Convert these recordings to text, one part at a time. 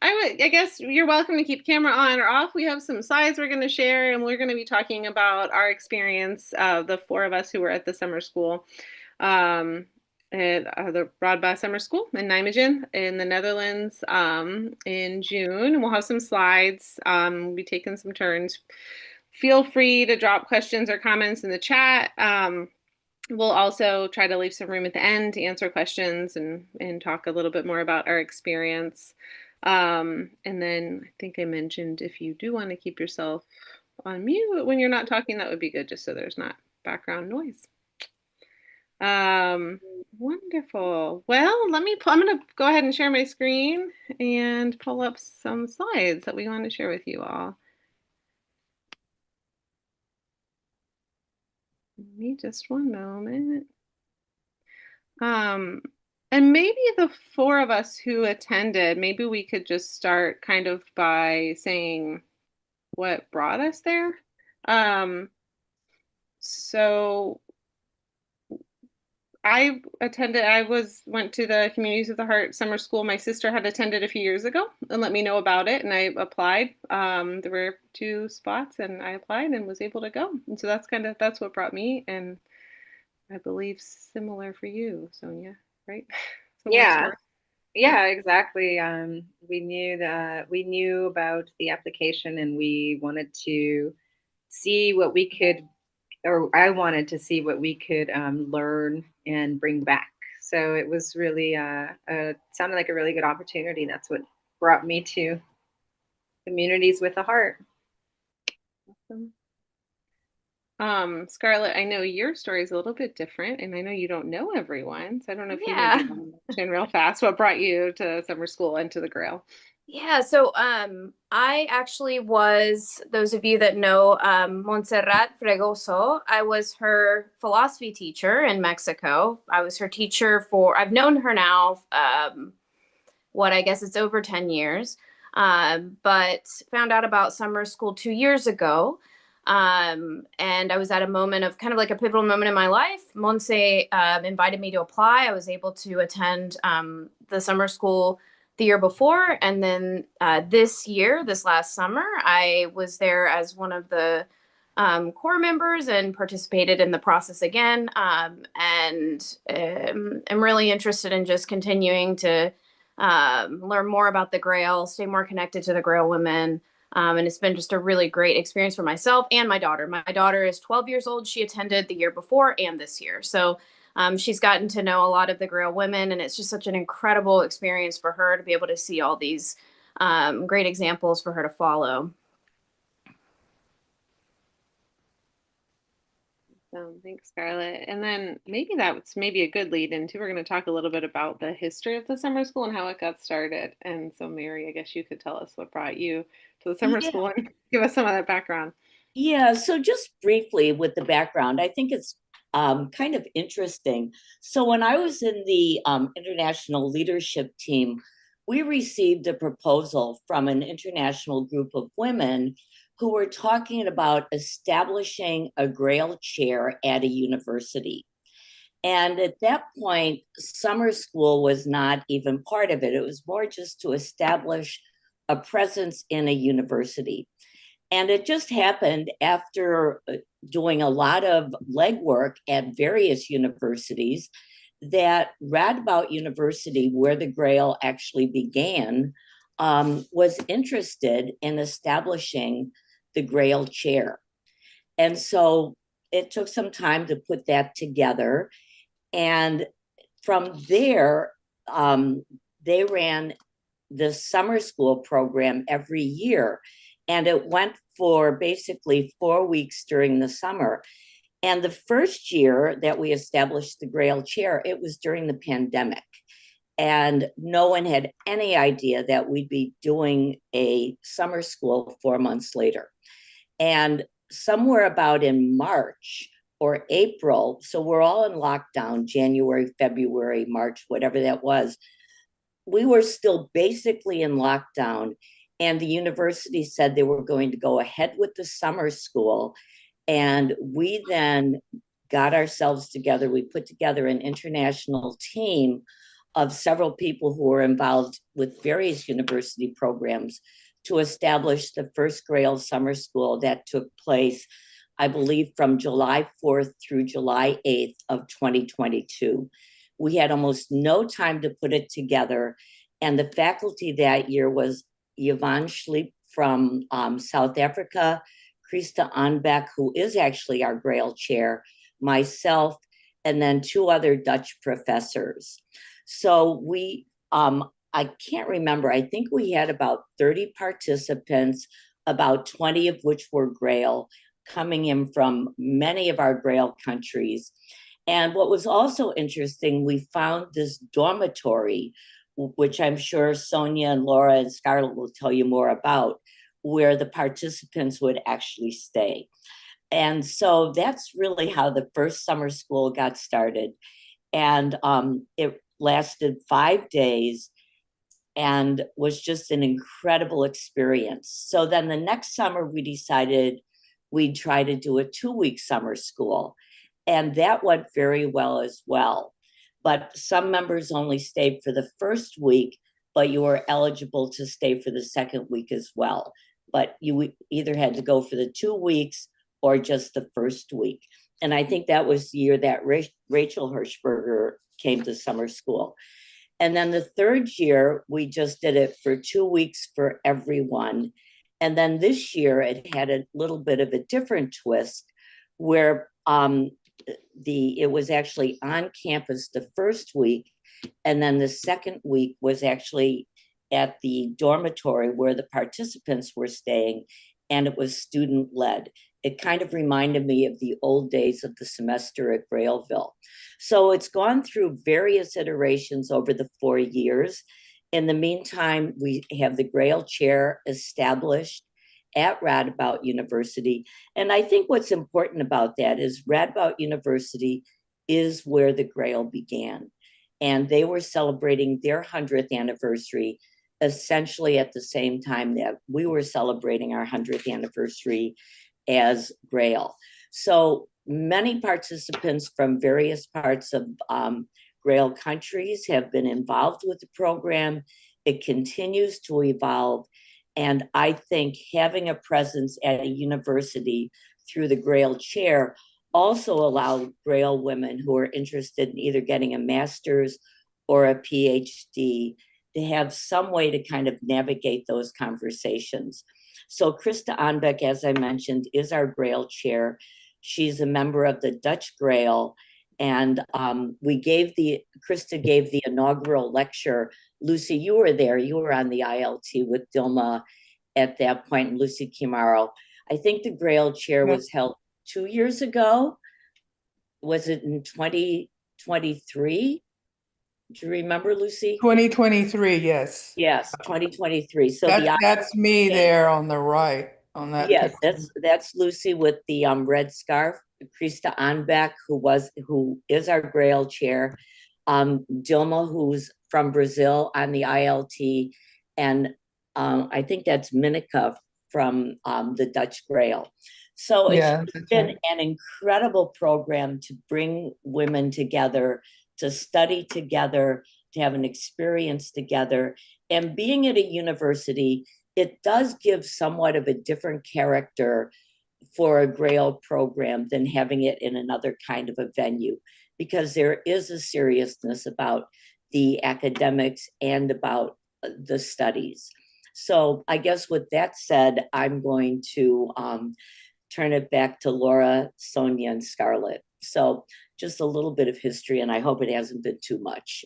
I guess you're welcome to keep camera on or off. We have some slides we're going to share, and we're going to be talking about our experience, the four of us who were at the summer school, um, at the Radboud Summer School in Nijmegen in the Netherlands, in June. And we'll have some slides. We'll be taking some turns. Feel free to drop questions or comments in the chat. We'll also try to leave some room at the end to answer questions and talk a little bit more about our experience. And then I think I mentioned if you do want to keep yourself on mute when you're not talking, that would be good, just so there's not background noise. Wonderful. Well, I'm going to go ahead and share my screen and pull up some slides that we want to share with you all. Give me just one moment. And maybe the four of us who attended, maybe we could just start kind of by saying what brought us there. So went to the Communities of the Heart summer school. My sister had attended a few years ago and let me know about it, and I applied. There were 2 spots, and I applied and was able to go. And so that's what brought me, and I believe similar for you, Sonia, right? Yeah. Yeah, exactly. We knew about the application, and we wanted to see what we could, or I wanted to see what we could learn and bring back. So it was really sounded like a really good opportunity. That's what brought me to Communities with a Heart. Awesome. Scarlett, I know your story is a little bit different, and I know you don't know everyone, so I don't know if you maybe want to mention real fast what brought you to summer school and to the Grail. Yeah, so I actually was, those of you that know Montserrat Fregoso, I was her philosophy teacher in Mexico. I was her teacher I've known her now, I guess it's over 10 years, but found out about summer school 2 years ago. And I was at a moment of kind of like a pivotal moment in my life. Monse invited me to apply. I was able to attend the summer school the year before. And then this last summer, I was there as one of the core members and participated in the process again. And I'm really interested in just continuing to learn more about the Grail, stay more connected to the Grail women. And it's been just a really great experience for myself and my daughter. My daughter is 12 years old. She attended the year before and this year. So she's gotten to know a lot of the Grail women, and it's just such an incredible experience for her to be able to see all these great examples for her to follow. Thanks, Scarlett. And then that's maybe a good lead into, we're going to talk a little bit about the history of the summer school and how it got started. And so, Mary, I guess you could tell us what brought you to the summer school and give us some of that background. Yeah, so just briefly with the background, I think it's kind of interesting. So when I was in the international leadership team, we received a proposal from an international group of women who were talking about establishing a Grail chair at a university. And at that point, summer school was not even part of it. It was more just to establish a presence in a university. And it just happened after doing a lot of legwork at various universities that Radboud University, where the Grail actually began, was interested in establishing the Grail chair. And so it took some time to put that together. And from there, they ran the summer school program every year. And it went for basically 4 weeks during the summer. And the first year that we established the Grail chair, it was during the pandemic. And no one had any idea that we'd be doing a summer school 4 months later. And somewhere about in March or April, so we're all in lockdown, January, February, March, whatever that was, we were still basically in lockdown. And the university said they were going to go ahead with the summer school. And we then got ourselves together. We put together an international team of several people who were involved with various university programs to establish the first Grail summer school that took place, I believe, from July 4th through July 8th of 2022. We had almost no time to put it together. And the faculty that year was Yvonne Schleep from South Africa, Krista Anbeck, who is actually our Grail chair, myself, and then two other Dutch professors. So I can't remember, I think we had about 30 participants, about 20 of which were Grail, coming in from many of our Grail countries. And what was also interesting, we found this dormitory, which I'm sure Sonia and Laura and Scarlett will tell you more about, where the participants would actually stay. And so that's really how the first summer school got started. And it lasted 5 days and was just an incredible experience. So then the next summer, we decided we'd try to do a 2-week summer school. And that went very well as well. But some members only stayed for the first week, but you were eligible to stay for the second week as well. But you either had to go for the 2 weeks or just the first week. And I think that was the year that Rachel Hirschberger came to summer school. And then the third year, we just did it for 2 weeks for everyone. And then this year, it had a little bit of a different twist where it was actually on campus the first week. And then the second week was actually at the dormitory where the participants were staying, and it was student led. It kind of reminded me of the old days of the semester at Grailville. So it's gone through various iterations over the 4 years. In the meantime, we have the Grail chair established at Radboud University. And I think what's important about that is Radboud University is where the Grail began. And they were celebrating their 100th anniversary essentially at the same time that we were celebrating our 100th anniversary as Grail. So many participants from various parts of Grail countries have been involved with the program. It continues to evolve. And I think having a presence at a university through the Grail chair also allow Grail women who are interested in either getting a master's or a PhD to have some way to kind of navigate those conversations. So Krista Anbeck, as I mentioned, is our Grail chair. She's a member of the Dutch Grail. And Krista gave the inaugural lecture. Lucy, you were there. You were on the ILT with Dilma at that point, and Lucy Kimaro. I think the Grail chair was held 2 years ago. Was it in 2023? Do you remember, Lucy? 2023, yes. Yes, 2023. So that's me there on the right on that. Yes, that's Lucy with the red scarf. Krista Anbeck, who is our Grail chair. Dilma, who's from Brazil on the ILT, and I think that's Minica from the Dutch Grail. So it's been an incredible program to bring women together, to study together, to have an experience together. And being at a university, it does give somewhat of a different character for a Grail program than having it in another kind of a venue, because there is a seriousness about the academics and about the studies. So I guess with that said, I'm going to turn it back to Laura, Sonia, and Scarlett. So just a little bit of history, and I hope it hasn't been too much.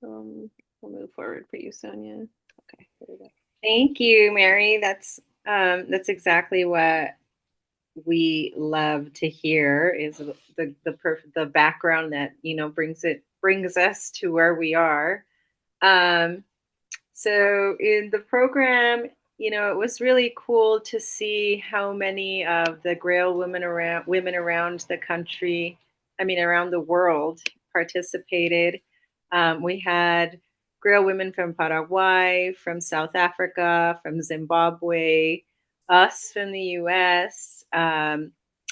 We'll move forward for you, Sonia. Okay, here we go. Thank you, Mary. That's exactly what we love to hear, is the background that brings us to where we are. So in the program, it was really cool to see how many of the Grail women around the country, around the world, participated. We had Grail women from Paraguay, from South Africa, from Zimbabwe, us from the US,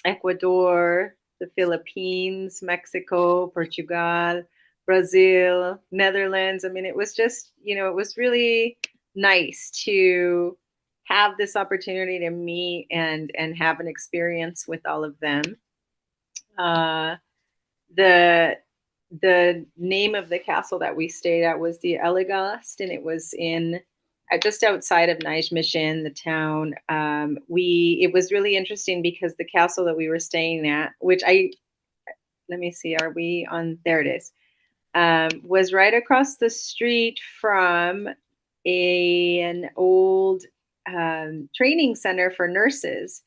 Ecuador, the Philippines, Mexico, Portugal, Brazil, Netherlands. I mean, it was just, it was really nice to have this opportunity to meet and have an experience with all of them. Uh, the the name of the castle that we stayed at was the Elegast, and it was in just outside of Nijmegen, the town. It was really interesting because the castle that we were staying at, which let me see, are we on? There it is. Was right across the street from an old training center for nurses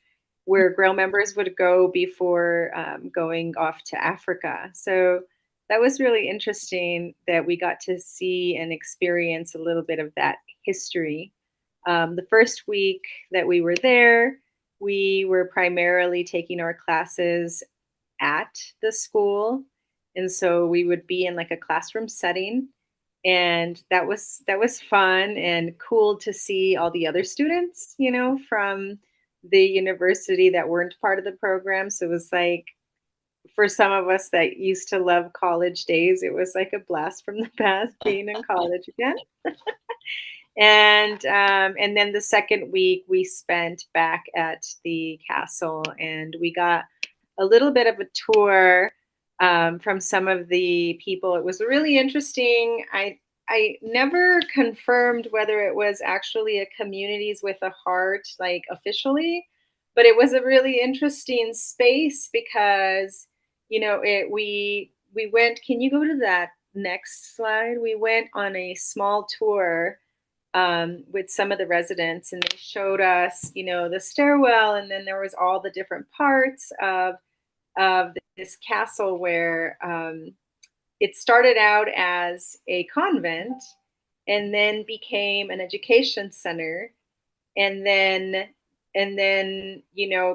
where Grail members would go before going off to Africa. So that was really interesting that we got to see and experience a little bit of that history. The first week that we were there, we were primarily taking our classes at the school. And so we would be in like a classroom setting, and that was fun and cool to see all the other students, from the university that weren't part of the program. So it was like, for some of us that used to love college days, it was like a blast from the past being in college again. And then the second week we spent back at the castle, and we got a little bit of a tour from some of the people. It was really interesting. I never confirmed whether it was actually a Communities with a Heart, like officially, but it was a really interesting space because, we went. Can you go to that next slide? We went on a small tour with some of the residents, and they showed us, the stairwell, and then there was all the different parts of this castle where it started out as a convent and then became an education center, and then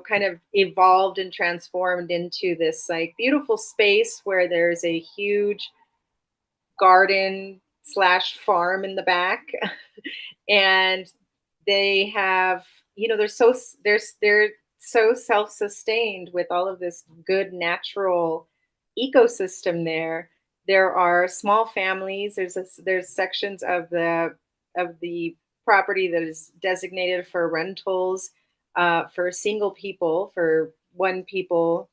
kind of evolved and transformed into this like beautiful space where there's a huge garden slash farm in the back. And they have, they're so self-sustained with all of this good natural ecosystem there. There are small families. There's sections of the property that is designated for rentals, for single people, for one people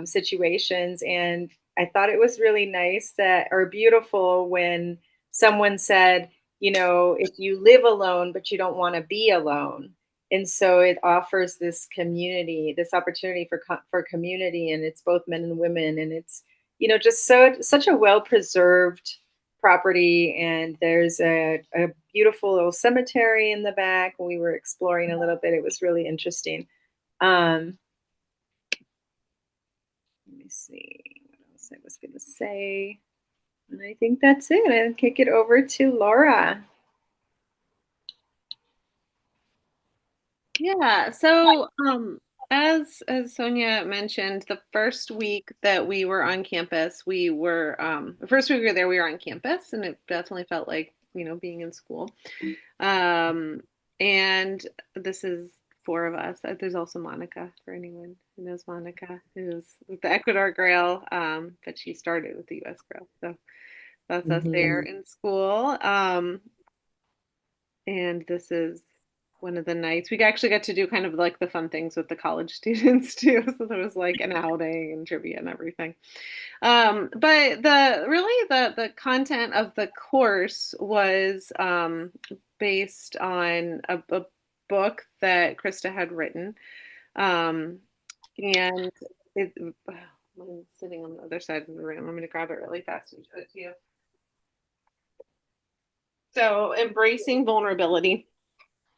situations. And I thought it was really nice or beautiful when someone said, if you live alone, but you don't want to be alone. And so it offers this community, this opportunity for community, and it's both men and women, and it's, just such a well-preserved property. And there's a beautiful little cemetery in the back. When we were exploring a little bit, it was really interesting. Let me see what else I was going to say. And I think that's it. I'll kick it over to Laura. Yeah, so as Sonia mentioned, the first week that we were on campus, the first week we were there, we were on campus, and it definitely felt like, being in school. And this is 4 of us. There's also Monica, for anyone who knows Monica, who's with the Ecuador Grail, but she started with the US Grail. So that's us there in school. And this is one of the nights we actually got to do kind of like the fun things with the college students too. So there was like an outing and trivia and everything. But the content of the course was based on a book that Krista had written. And I'm sitting on the other side of the room. I'm going to grab it really fast and show it to you. So, Embracing Vulnerability.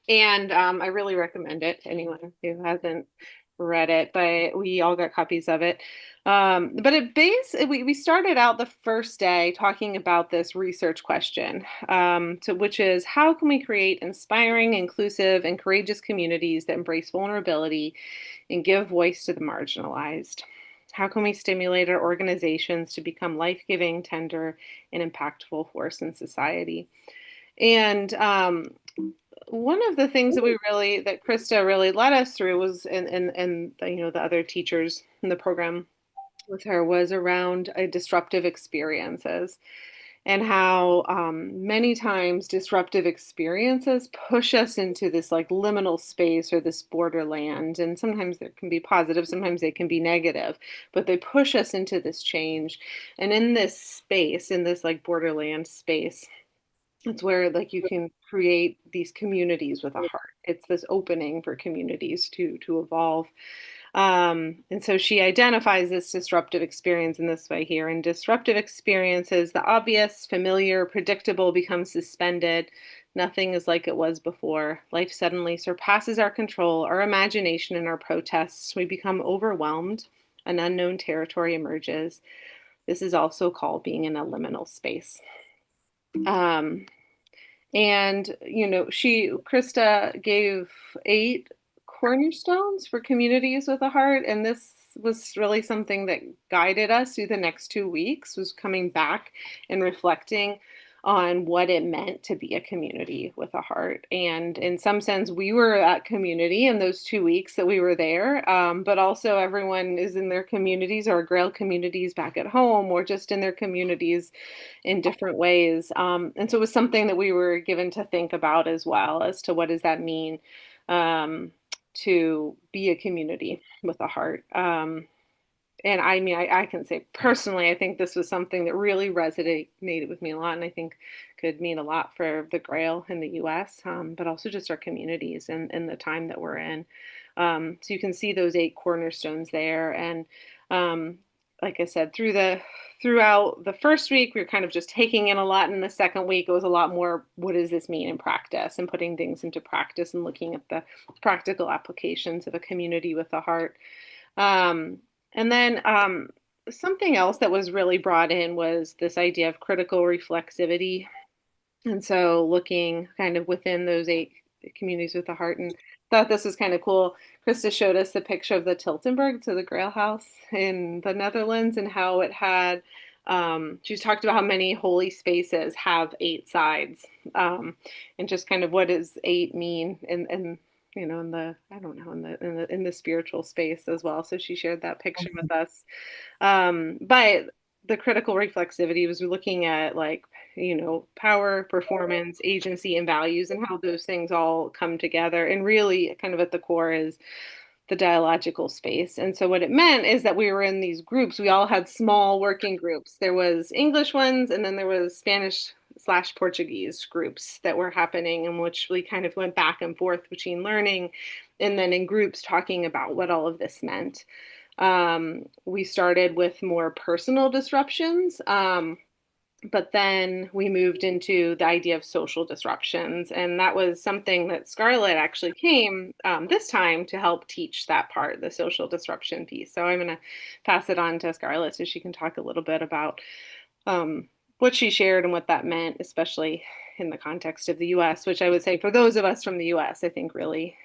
And I really recommend it to anyone who hasn't read it, but we all got copies of it. But we started out the first day talking about this research question, which is, how can we create inspiring, inclusive, and courageous communities that embrace vulnerability and give voice to the marginalized? How can we stimulate our organizations to become life-giving, tender, and impactful force in society? And one of the things that that Krista really led us through was, and the other teachers in the program with her, was around disruptive experiences, and how many times disruptive experiences push us into this like liminal space or this borderland. And sometimes there can be positive, sometimes they can be negative, but they push us into this change. And in this space, in this like borderland space, it's where like you can create these communities with a heart. It's this opening for communities to evolve. And so she identifies this disruptive experience in this way here. In disruptive experiences, the obvious, familiar, predictable becomes suspended. Nothing is like it was before. Life suddenly surpasses our control, our imagination, and our protests. We become overwhelmed. An unknown territory emerges. This is also called being in a liminal space. And, Krista gave 8 cornerstones for communities with a heart. And this was really something that guided us through the next 2 weeks, was coming back and reflecting on what it meant to be a community with a heart. And in some sense, we were that community in those 2 weeks that we were there. But also everyone is in their communities, or Grail communities back at home, or just in their communities in different ways. And so it was something that we were given to think about as well, as to what does that mean to be a community with a heart. And I mean, I can say personally, I think this was something that really resonated with me a lot, and I think could mean a lot for the Grail in the US, but also just our communities and the time that we're in. So you can see those 8 cornerstones there. And like I said, throughout the first week, we were kind of just taking in a lot. In the second week, it was a lot more, what does this mean in practice, and putting things into practice and looking at the practical applications of a community with a heart. And then something else that was really brought in was this idea of critical reflexivity. And so looking kind of within those 8 communities with a heart, and thought this was kind of cool. Krista showed us the picture of the Tiltenberg, so the Grail house in the Netherlands, and how it had, she's talked about how many holy spaces have 8 sides, and just kind of what does 8 mean in in the, I don't know, in the spiritual space as well. So she shared that picture with us. But the critical reflexivity was looking at like, power, performance, agency, and values, and how those things all come together. And really kind of at the core is the dialogical space. And so what it meant is that we were in these groups. We all had small working groups. There was English ones, and then there was Spanish/Portuguese groups that were happening, in which we kind of went back and forth between learning and then in groups talking about what all of this meant. We started with more personal disruptions, but then we moved into the idea of social disruptions. And that was something that Scarlett actually came this time to help teach that part, the social disruption piece. So I'm going to pass it on to Scarlett so she can talk a little bit about what she shared and what that meant, especially in the context of the US, which I would say for those of us from the US, I think really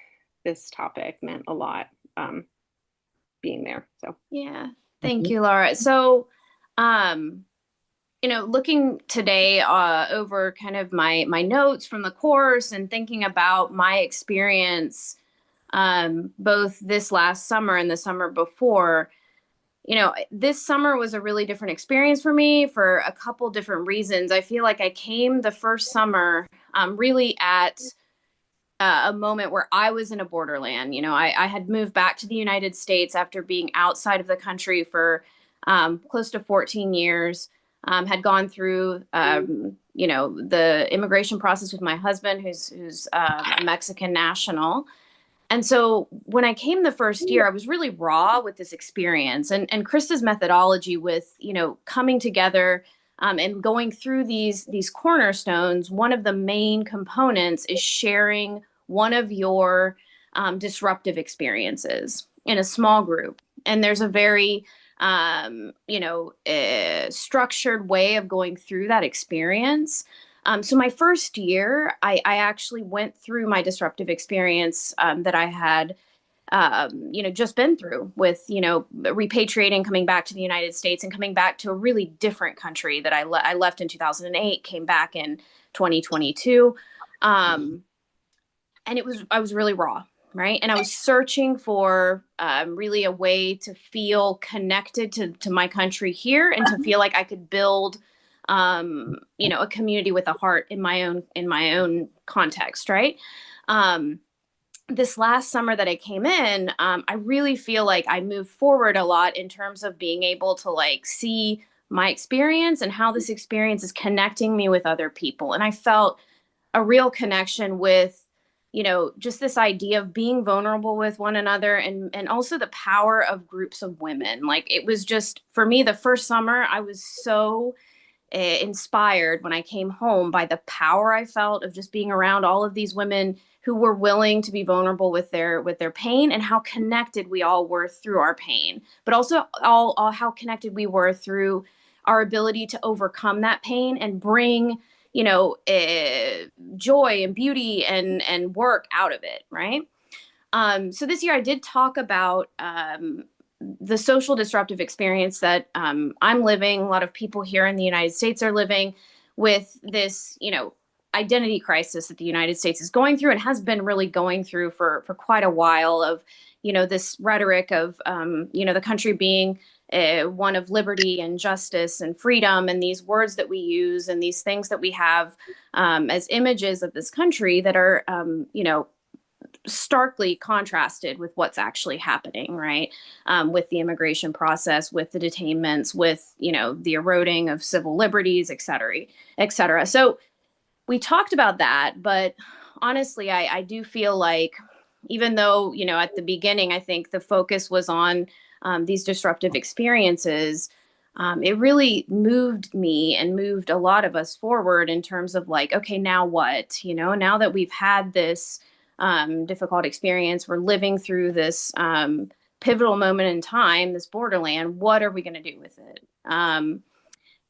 this topic meant a lot being there. So yeah, thank you, Laura. So looking today over kind of my notes from the course and thinking about my experience both this last summer and the summer before, this summer was a really different experience for me for a couple different reasons. I feel like I came the first summer really at a moment where I was in a borderland. I had moved back to the United States after being outside of the country for close to 14 years. Had gone through, the immigration process with my husband, who's a Mexican national. And so when I came the first year, I was really raw with this experience, and Krista's methodology with, coming together and going through these cornerstones. One of the main components is sharing one of your disruptive experiences in a small group. And there's a very structured way of going through that experience. So my first year, I actually went through my disruptive experience that I had, just been through with, repatriating, coming back to the United States and coming back to a really different country that I left in 2008, came back in 2022. and I was really raw, right? And I was searching for really a way to feel connected to my country here, and to feel like I could build, a community with a heart in my own context, right? This last summer that I came in, I really feel like I moved forward a lot in terms of being able to like see my experience and how this experience is connecting me with other people. And I felt a real connection with, just this idea of being vulnerable with one another, and also the power of groups of women. Like, it was just, for me, the first summer, I was so inspired when I came home by the power I felt of just being around all of these women who were willing to be vulnerable with their pain, and how connected we all were through our pain, but also all how connected we were through our ability to overcome that pain and bring, joy and beauty and work out of it, right? So this year I did talk about the social disruptive experience that I'm living. A lot of people here in the United States are living with this, identity crisis that the United States is going through, and has been really going through for quite a while, of, this rhetoric of, the country being one of liberty and justice and freedom, and these words that we use and these things that we have as images of this country that are, starkly contrasted with what's actually happening, right? With the immigration process, with the detainments, with, the eroding of civil liberties, et cetera, et cetera. So we talked about that, but honestly, I do feel like, even though, at the beginning, I think the focus was on these disruptive experiences, it really moved me and moved a lot of us forward in terms of like, okay, now what? Now that we've had this difficult experience, we're living through this pivotal moment in time, this borderland, what are we going to do with it?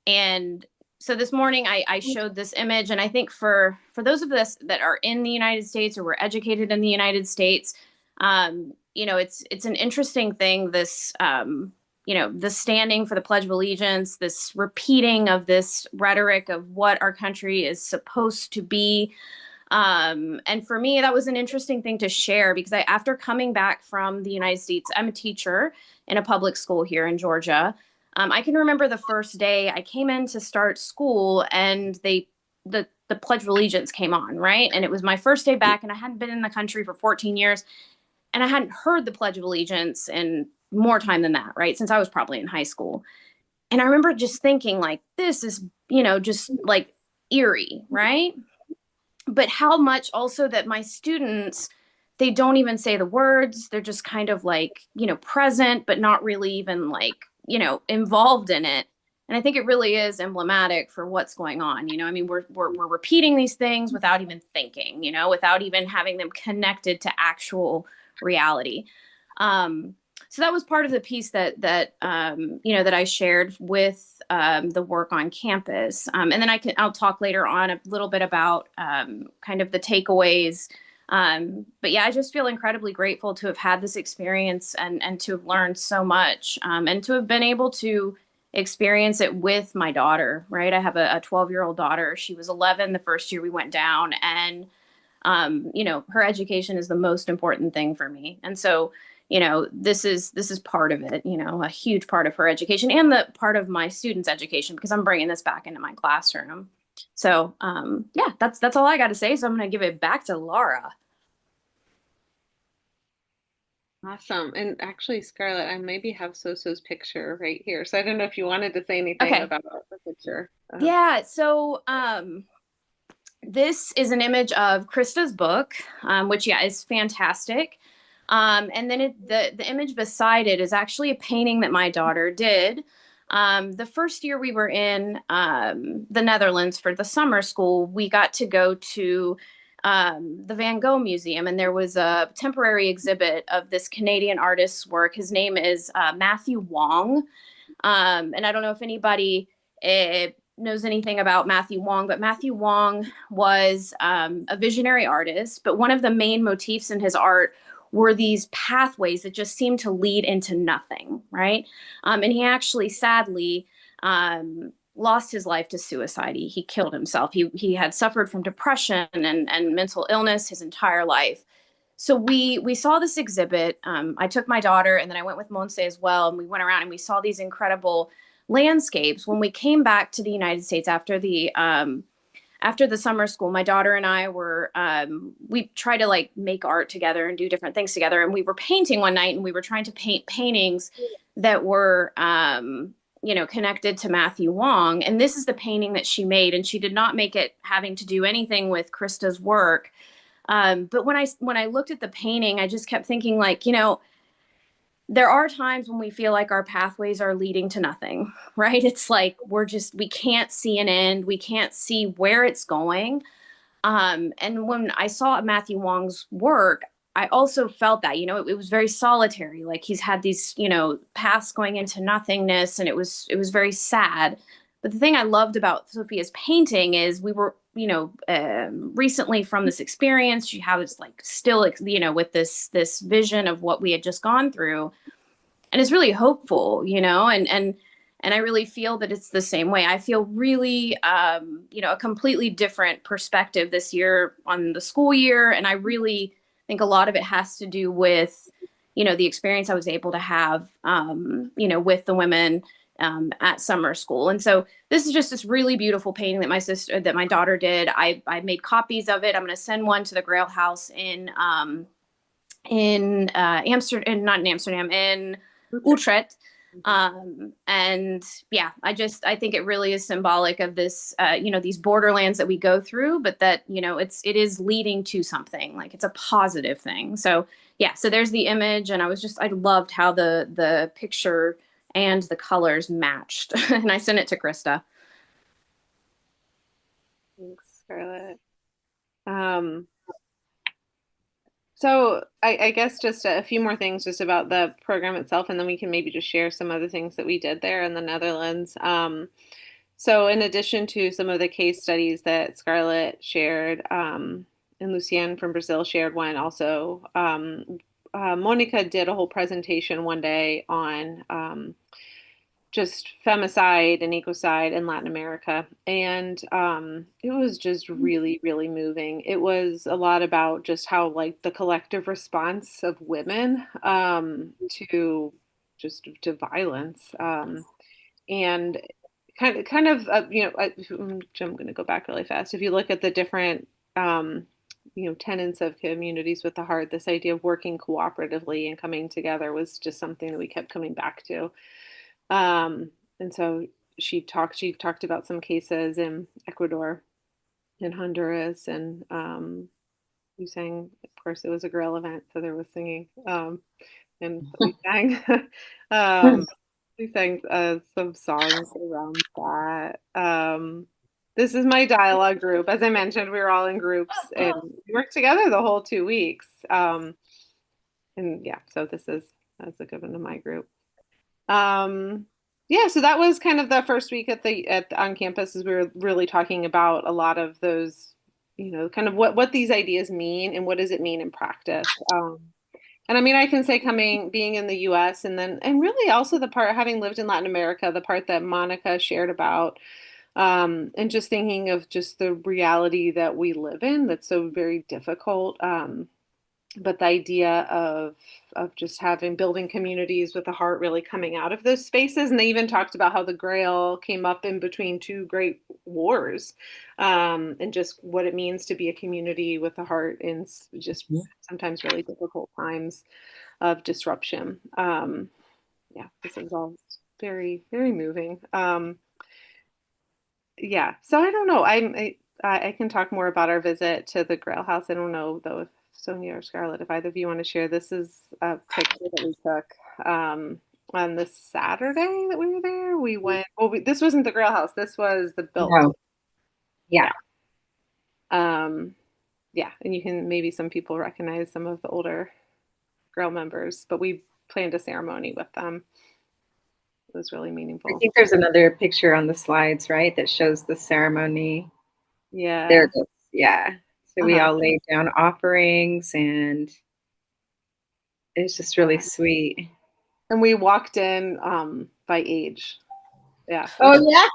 And so this morning I showed this image, and I think for those of us that are in the United States, or were educated in the United States, it's an interesting thing, this, the standing for the Pledge of Allegiance, this repeating of this rhetoric of what our country is supposed to be. And for me, that was an interesting thing to share, because after coming back from the United States, I'm a teacher in a public school here in Georgia. I can remember the first day I came in to start school, and the Pledge of Allegiance came on, right? And it was my first day back, and I hadn't been in the country for 14 years, and I hadn't heard the Pledge of Allegiance in more time than that, right? Since I was probably in high school. And I remember just thinking, like, this is, just like eerie, right? But how much also that my students, they don't even say the words. They're just kind of like, present, but not really even like, involved in it. And I think it really is emblematic for what's going on. I mean, we're repeating these things without even thinking, without even having them connected to actual reality. So that was part of the piece that I shared with the work on campus. And then I'll talk later on a little bit about kind of the takeaways. But yeah, I just feel incredibly grateful to have had this experience, and to have learned so much, and to have been able to experience it with my daughter, right? I have a 12-year-old daughter. She was 11 the first year we went down, and, her education is the most important thing for me. And so, this is part of it, a huge part of her education, and the part of my students' education, because I'm bringing this back into my classroom. So, yeah, that's all I got to say. So I'm going to give it back to Laura. Awesome. And actually, Scarlett, I maybe have Soso's picture right here. So I don't know if you wanted to say anything about the picture. Yeah. So this is an image of Krista's book, which, yeah, is fantastic. And then the image beside it is actually a painting that my daughter did. The first year we were in the Netherlands for the summer school, we got to go to the Van Gogh Museum, and there was a temporary exhibit of this Canadian artist's work. His name is Matthew Wong. And I don't know if anybody knows anything about Matthew Wong, but Matthew Wong was a visionary artist, but one of the main motifs in his art were these pathways that just seemed to lead into nothing, right? And he actually, sadly, lost his life to suicide. He killed himself. He had suffered from depression and mental illness his entire life. So we saw this exhibit. I took my daughter, and then I went with Monse as well, and we went around and we saw these incredible landscapes. When we came back to the United States after the summer school, my daughter and I were, we tried to like make art together and do different things together. And we were painting one night, and we were trying to paint paintings that were, connected to Matthew Wong. And this is the painting that she made. And she did not make it having to do anything with Krista's work. But when I looked at the painting, I just kept thinking, like, there are times when we feel like our pathways are leading to nothing, right? It's like we can't see an end. We can't see where it's going. And when I saw Matthew Wong's work, I also felt that, it was very solitary. Like he's had these, paths going into nothingness, and it was very sad. But the thing I loved about Sophia's painting is we were, recently from this experience, she has like still, with this vision of what we had just gone through, and it's really hopeful, and I really feel that it's the same way. I feel really, a completely different perspective this year on the school year, and I really think a lot of it has to do with, the experience I was able to have, with the women at summer school. And so this is just this really beautiful painting that my daughter did. I made copies of it. I'm going to send one to the Grail house in Amsterdam, not in Amsterdam, in Utrecht. And yeah, I think it really is symbolic of this, these borderlands that we go through, but that, it is leading to something, like it's a positive thing. So yeah, so there's the image, and I loved how the picture and the colors matched. And I sent it to Krista. Thanks, Scarlett. So I guess just a few more things just about the program itself, and then we can maybe just share some of the things that we did there in the Netherlands. So in addition to some of the case studies that Scarlett shared, and Lucienne from Brazil shared one also, Monica did a whole presentation one day on just femicide and ecocide in Latin America. And it was just really, really moving. It was a lot about just how like the collective response of women to violence, and kind of I'm going to go back really fast. If you look at the different tenets of communities with the heart, this idea of working cooperatively and coming together was just something that we kept coming back to. And so she talked about some cases in Ecuador, in Honduras, and we sang, of course, it was a Grail event, so there was singing, and we sang we sang some songs around that. This is my dialogue group. As I mentioned, we were all in groups and we worked together the whole 2 weeks. And yeah, so that's a good one to my group. Yeah, so that was kind of the first week on campus, as we were really talking about a lot of those, kind of what these ideas mean and what does it mean in practice. And I mean, I can say being in the US, and really also the part, having lived in Latin America, the part that Monica shared about, and just thinking of just the reality that we live in that's so very difficult. But the idea of just building communities with the heart really coming out of those spaces. And they even talked about how the Grail came up in between two great wars, and just what it means to be a community with a heart in just sometimes really difficult times of disruption. Yeah, this is all very, very moving. Yeah, so I don't know. I can talk more about our visit to the Grail House. I don't know though if Sonia or Scarlett, if either of you want to share. This is a picture that we took on this Saturday that we were there. We went. Well, this wasn't the Grail House. This was the built. No. Yeah. Yeah, and you can maybe some people recognize some of the older Grail members, but we planned a ceremony with them. It was really meaningful. I think there's another picture on the slides, right, that shows the ceremony. Yeah. There it is. Yeah. So we all laid down offerings, and it's just really sweet. And we walked in by age. Yeah. Oh yeah.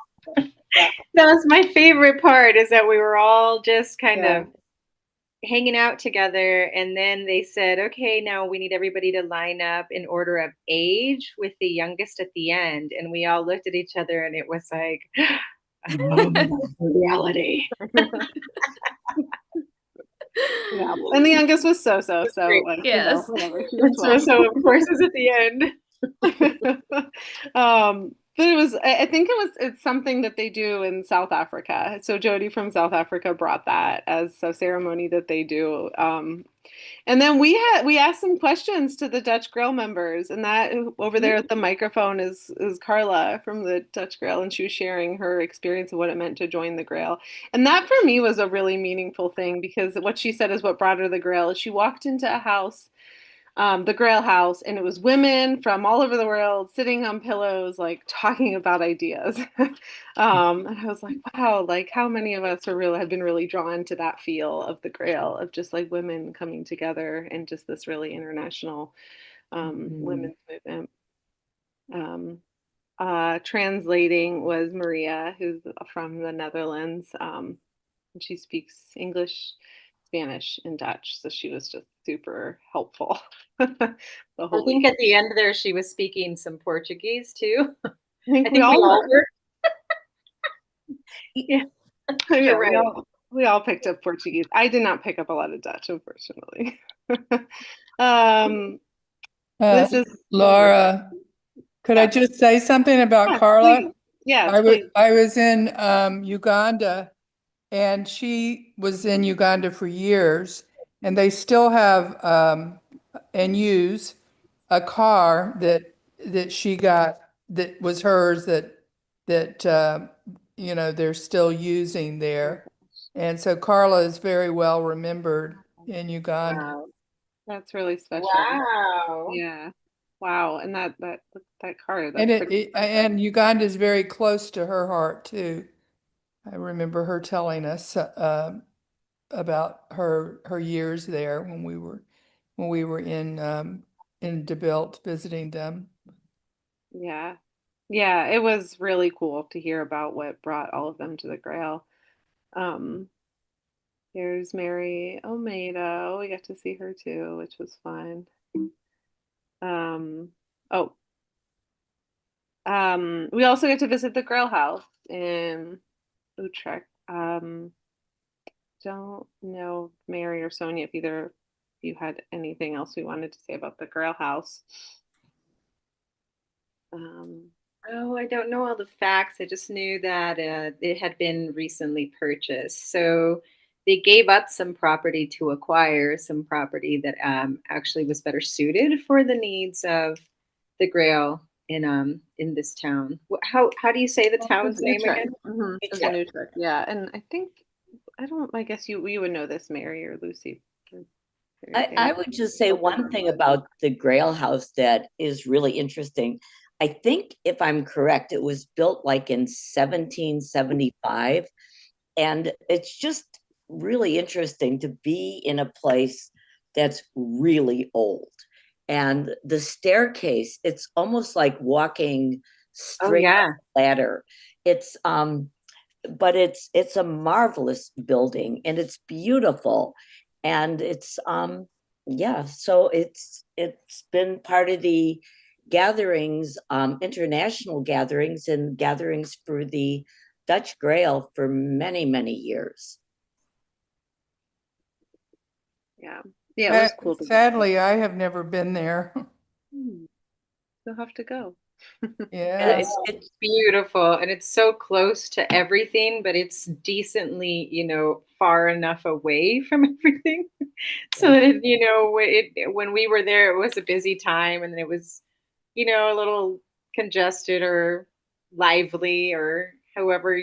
That was my favorite part, is that we were all just kind Yeah. of hanging out together, and then they said, okay, now we need everybody to line up in order of age with the youngest at the end. And we all looked at each other, and it was like a moment of reality. Yeah. And the youngest was so like, Yes. whatever. She was And 12. so of course was at the end. But I think it's something that they do in South Africa. So Jody from South Africa brought that as a ceremony that they do. And then we asked some questions to the Dutch Grail members, and that over there at the microphone is Carla from the Dutch Grail, and she was sharing her experience of what it meant to join the Grail. And that for me was a really meaningful thing, because what she said is what brought her the Grail. She walked into a house, the Grail house, and it was women from all over the world sitting on pillows, like talking about ideas. And I was like, wow, like how many of us have been really drawn to that feel of the Grail, of just like women coming together and just this really international women's movement. Translating was Maria, who's from the Netherlands. And she speaks English, Spanish, and Dutch, so she was just super helpful. The I think at the end there she was speaking some Portuguese too. I think we all were. Yeah, You're right. We all picked up Portuguese. I did not pick up a lot of Dutch, unfortunately. This is Laura. Could I just say something about Carla? Please. Yes, please. I was in Uganda, and she was in Uganda for years, and they still have and use a car that she got, that was hers, that they're still using there. And so Carla is very well remembered in Uganda. Wow. That's really special. Wow. Yeah. Wow. And that car. And Uganda is very close to her heart too. I remember her telling us about her years there when we were in DeBilt visiting them. Yeah. Yeah, it was really cool to hear about what brought all of them to the Grail. Here's Mary Almeida. We got to see her too, which was fun. Oh, we also get to visit the Grail house in Utrecht. Don't know, Mary or Sonia, if either of you had anything else we wanted to say about the Grail house. Oh, I don't know all the facts. I just knew that it had been recently purchased. So they gave up some property to acquire some property that actually was better suited for the needs of the Grail in this town. How do you say the town's name again? It's in Utrecht, yeah. And I guess you would know this, Mary or Lucy. I would just say one thing about the Grail house that is really interesting. I think, if I'm correct, it was built like in 1775. And it's just really interesting to be in a place that's really old. And the staircase, it's almost like walking straight up a ladder. It's but it's a marvelous building, and it's beautiful. And it's so it's been part of the gatherings, international gatherings, and gatherings for the Dutch Grail for many, many years. Yeah, it was cool. Sadly, I have never been there. You'll have to go. Yeah, it's beautiful, and it's so close to everything, but it's decently, far enough away from everything, so that when we were there, it was a busy time, and it was, a little congested or lively, or however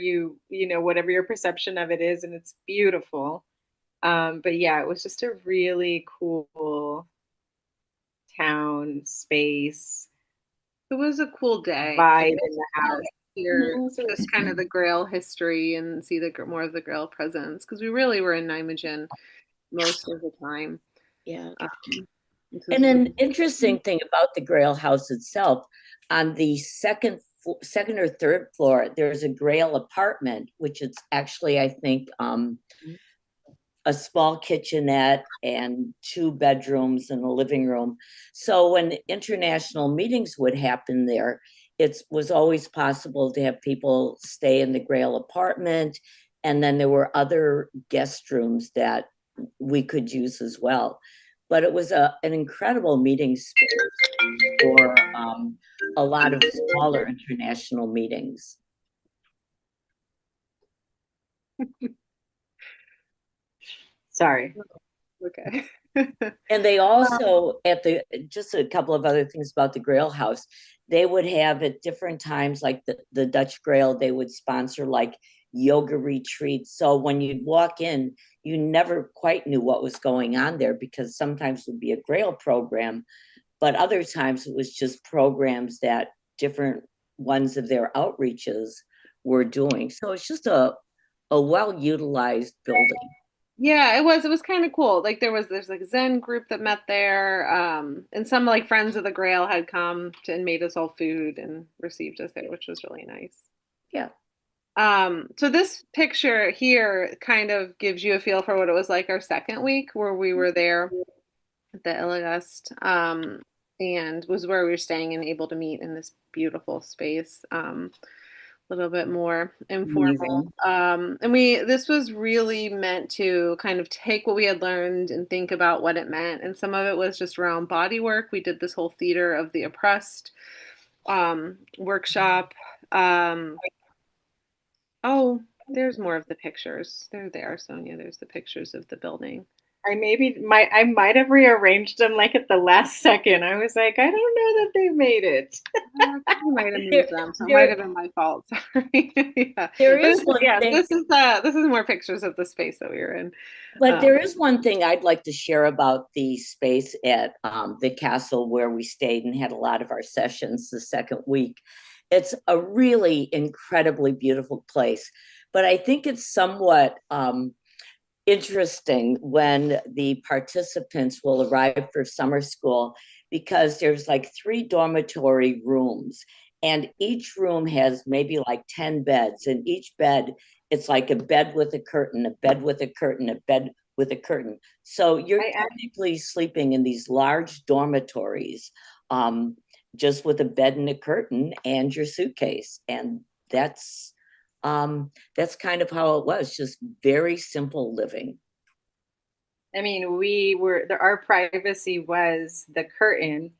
whatever your perception of it is, and it's beautiful. But yeah, it was just a really cool town space. It was a cool day. Vibe in the house. Here, just kind of the Grail history and see more of the Grail presence, because we really were in Nijmegen most of the time. Yeah. And an interesting thing about the Grail house itself, on the second second or third floor, there's a Grail apartment, which is actually, I think, a small kitchenette and 2 bedrooms and a living room. So when international meetings would happen there, it was always possible to have people stay in the Grail apartment. And then there were other guest rooms that we could use as well. But it was an incredible meeting space for a lot of smaller international meetings. Sorry. Okay. And they also, just a couple of other things about the Grail House, they would have at different times, like the Dutch Grail, they would sponsor like yoga retreats. So when you'd walk in, you never quite knew what was going on there, because sometimes it would be a Grail program, but other times it was just programs that different ones of their outreaches were doing. So it's just a well-utilized building. Yeah, it was kind of cool. Like there's like a Zen group that met there. And some like friends of the Grail had come to and made us all food and received us there, which was really nice. Yeah. So this picture here kind of gives you a feel for what it was like our second week where we were there at the Illagust, and was where we were staying and able to meet in this beautiful space. A little bit more informal. And this was really meant to kind of take what we had learned and think about what it meant. And some of it was just around body work. We did this whole theater of the oppressed workshop. Oh, there's more of the pictures. They're there, Sonia. There's the pictures of the building. I might have rearranged them like at the last second. I was like, I don't know that they made it. You might have moved them, so it might have been my fault. Sorry. Yeah. There is one thing. This is more pictures of the space that we were in. But there is one thing I'd like to share about the space at the castle where we stayed and had a lot of our sessions the second week. It's a really incredibly beautiful place, but I think it's somewhat interesting when the participants will arrive for summer school, because there's like 3 dormitory rooms, and each room has maybe like 10 beds, and each bed, it's like a bed with a curtain, a bed with a curtain, a bed with a curtain. So you're technically sleeping in these large dormitories, just with a bed and a curtain and your suitcase. And that's kind of how it was, just very simple living. I mean, our privacy was the curtain,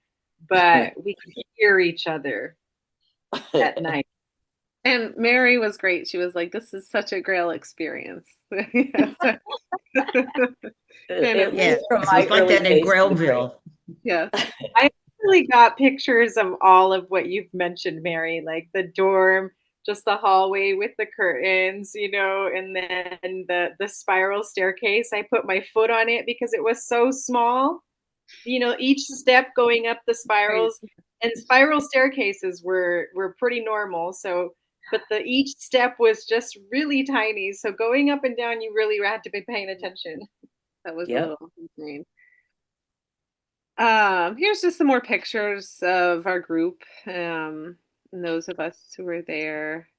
but we could hear each other at night. And Mary was great. She was like, "This is such a Grail experience." Yes, it was like that in Grailville. Yeah. I actually got pictures of all of what you've mentioned, Mary, like the dorm, just the hallway with the curtains, and then the spiral staircase. I put my foot on it because it was so small. Each step going up the spirals, and spiral staircases were pretty normal. So, but each step was just really tiny. So going up and down, you really had to be paying attention. That was a little insane. Here's just some more pictures of our group. And those of us who were there,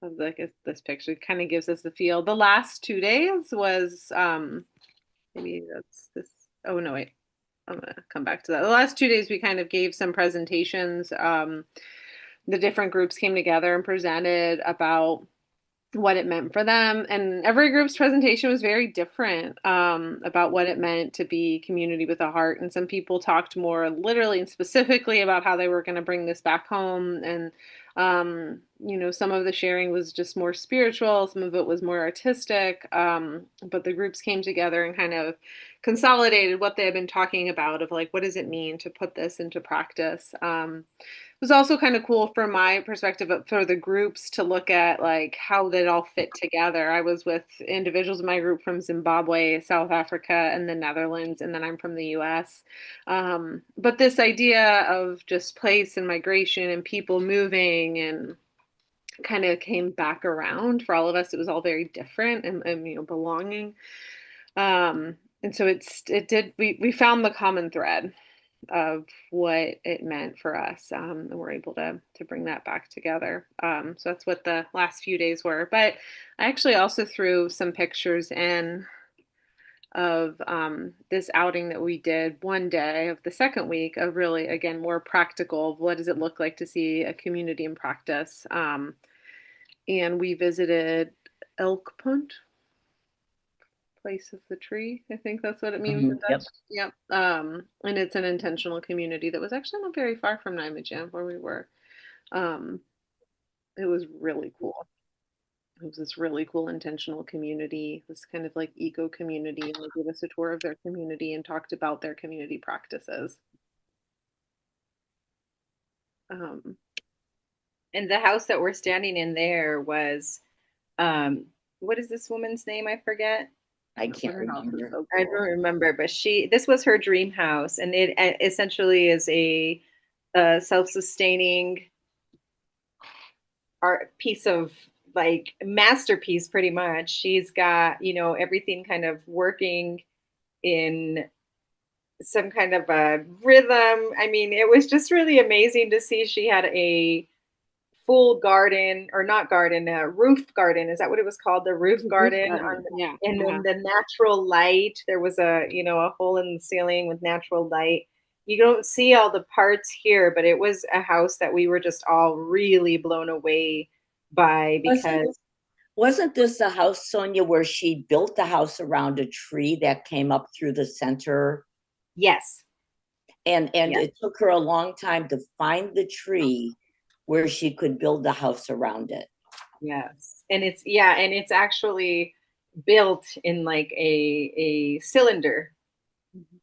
this picture kind of gives us the feel. The last 2 days was maybe that's this. Oh no, wait, I'm gonna come back to that. The last 2 days we kind of gave some presentations. The different groups came together and presented about what it meant for them, and every group's presentation was very different about what it meant to be community with a heart. And some people talked more literally and specifically about how they were going to bring this back home, and some of the sharing was just more spiritual, some of it was more artistic, but the groups came together and kind of consolidated what they had been talking about, of like, what does it mean to put this into practice. It was also kind of cool from my perspective for the groups to look at like how they all fit together. I was with individuals in my group from Zimbabwe, South Africa, and the Netherlands, and then I'm from the US. But this idea of just place and migration and people moving and kind of came back around for all of us. It was all very different and belonging. And so we found the common thread. of what it meant for us. And we're able to bring that back together. So that's what the last few days were. But I actually also threw some pictures in of this outing that we did one day of the second week of really, again, more practical. What does it look like to see a community in practice? And we visited Elk Punt, place of the tree. I think that's what it means in Yep. Dutch. Yep. And it's an intentional community that was actually not very far from Nijmegen where we were. It was really cool. It was this really cool intentional community, this kind of like eco community, and they gave us a tour of their community and talked about their community practices. And the house that we're standing in there was, what is this woman's name? I forget. I can't remember. So I cool. don't remember, but this was her dream house, and it essentially is a self-sustaining art piece of like masterpiece, pretty much. She's got, you know, everything kind of working in some kind of a rhythm. I mean, it was just really amazing to see. She had a full garden, or not garden, roof garden. Is that what it was called? The roof garden. Yeah. And then the natural light. There was a, you know, a hole in the ceiling with natural light. You don't see all the parts here, but it was a house that we were just all really blown away by, because wasn't this the house, Sonia, where she built the house around a tree that came up through the center? yes. And it took her a long time to find the tree where she could build the house around it. Yes. And it's actually built in like a cylinder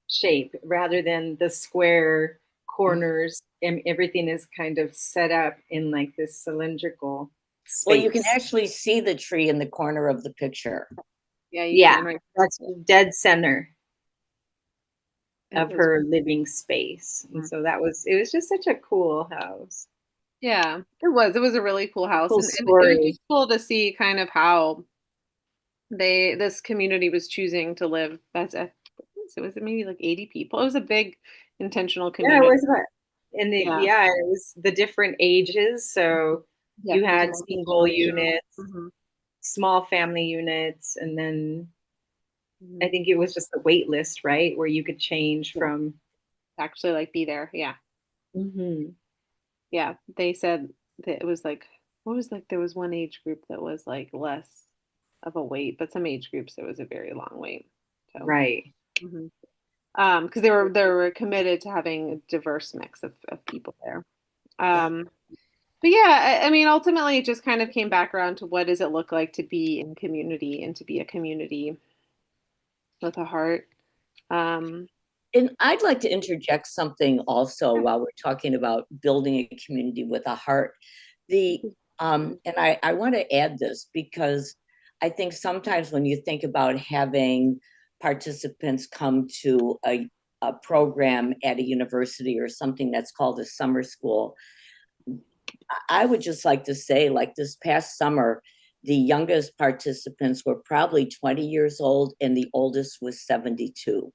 shape rather than the square corners, and everything is kind of set up in like this cylindrical space. Well, you can actually see the tree in the corner of the picture. Yeah, right. That's dead center of her living space. And so it was just such a cool house. Yeah, it was a really cool house. Cool And it story. was just cool to see kind of how this community was choosing to live as so was it maybe like 80 people? It was a big intentional Yeah, community. it was about, and it was the different ages. So you had single units, small family units, and then I think it was just the wait list, right? Where you could change from actually like be there. Yeah. Yeah. They said that it was like, what was like, there was one age group that was like less of a wait, but some age groups, it was a very long wait. So. Right. Because they were committed to having a diverse mix of people there. But yeah, I mean, ultimately, it just kind of came back around to what does it look like to be in community and to be a community with a heart. And I'd like to interject something also while we're talking about building a community with a heart. And I want to add this because I think sometimes when you think about having participants come to a program at a university or something that's called a summer school, I would just like to say, like this past summer, the youngest participants were probably 20 years old and the oldest was 72.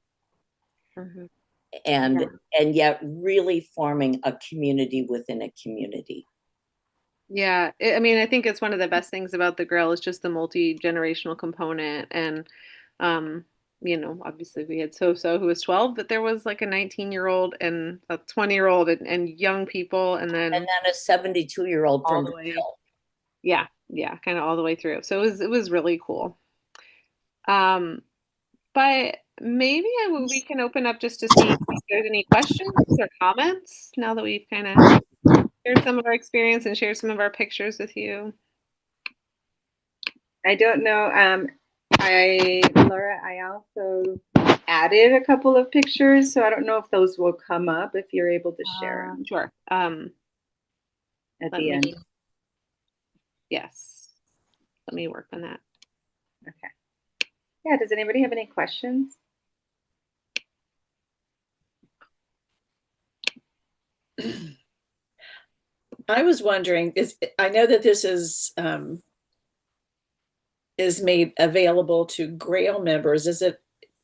And yet really forming a community within a community. Yeah, I mean, I think it's one of the best things about the Grail is just the multi-generational component. And, you know, obviously we had So who was 12, but there was like a 19-year-old and a 20-year-old and young people, and then a 72-year-old from Brazil. Yeah, kind of all the way through. So it was really cool. But maybe we can open up just to see if there's any questions or comments now that we've kind of shared some of our experience and shared some of our pictures with you. I don't know. Laura, I also added a couple of pictures, so I don't know if those will come up if you're able to share them. Sure. At the end. Yes. Let me work on that. Okay. Yeah, does anybody have any questions? I was wondering, I know that this is made available to Grail members. Is it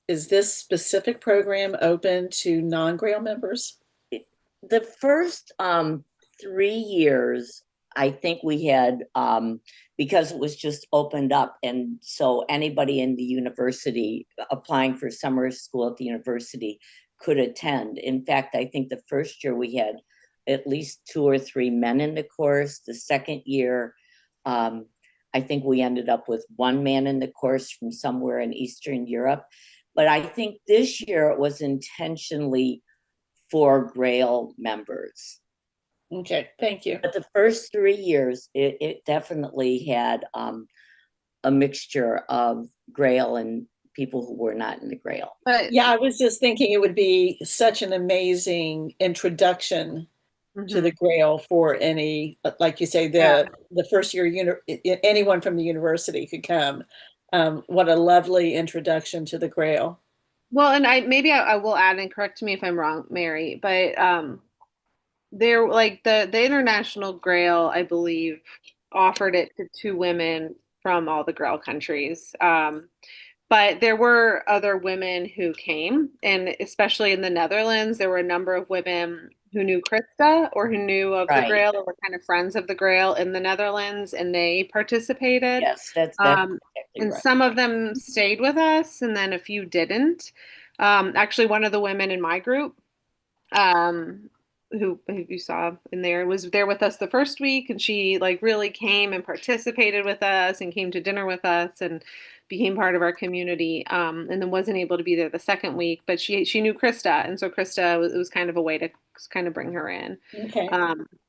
is this specific program open to non-Grail members? The first 3 years, I think we had, because it was just opened up, and so anybody in the university applying for summer school at the university could attend. In fact, I think the first year we had at least 2 or 3 men in the course. The second year, I think we ended up with 1 man in the course from somewhere in Eastern Europe. But I think this year it was intentionally for Grail members. Okay, thank you. But the first 3 years, it definitely had a mixture of Grail and people who were not in the Grail. But yeah, I was just thinking it would be such an amazing introduction to the Grail for any, like you say, the first year, anyone from the university could come. What a lovely introduction to the Grail. Well, and I will add, and correct me if I'm wrong, Mary, but there, like the International Grail, I believe, offered it to 2 women from all the Grail countries. But there were other women who came, and especially in the Netherlands, there were a number of women who knew Krista or who knew of the Grail or were kind of friends of the Grail in the Netherlands, and they participated. Yes, that's exactly and right. some of them stayed with us, and then a few didn't. Actually, one of the women in my group, who you saw in there, was there with us the first week, and she like really came and participated with us and came to dinner with us and became part of our community, and then wasn't able to be there the second week, but she knew Krista, and so Krista it was kind of a way to kind of bring her in. Okay.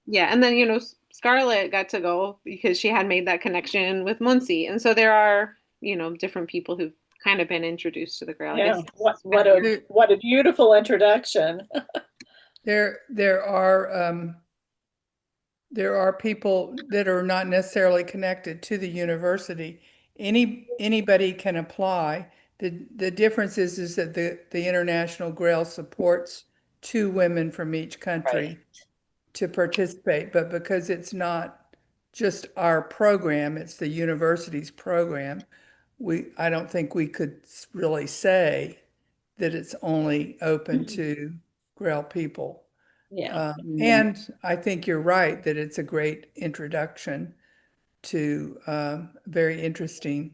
Yeah, and then Scarlett got to go because she had made that connection with Muncie, and so there are different people who've kind of been introduced to the Grail. Yeah, what a beautiful introduction. There are people that are not necessarily connected to the university. Anybody can apply. The difference is that the International Grail supports 2 women from each country to participate, but because it's not just our program, it's the university's program, I don't think we could really say that it's only open to Grail people. Yeah. And I think you're right that it's a great introduction to a very interesting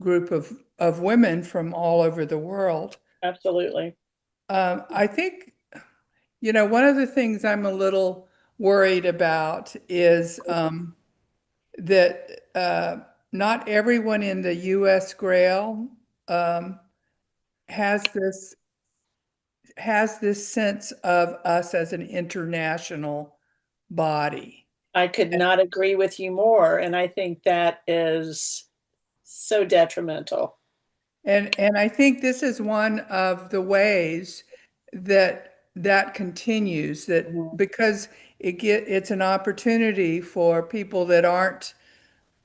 group of women from all over the world. Absolutely. I think, one of the things I'm a little worried about is that not everyone in the U.S. Grail has this sense of us as an international body. I could not agree with you more, and I think that is so detrimental. And I think this is one of the ways that continues, that because it's an opportunity for people that aren't,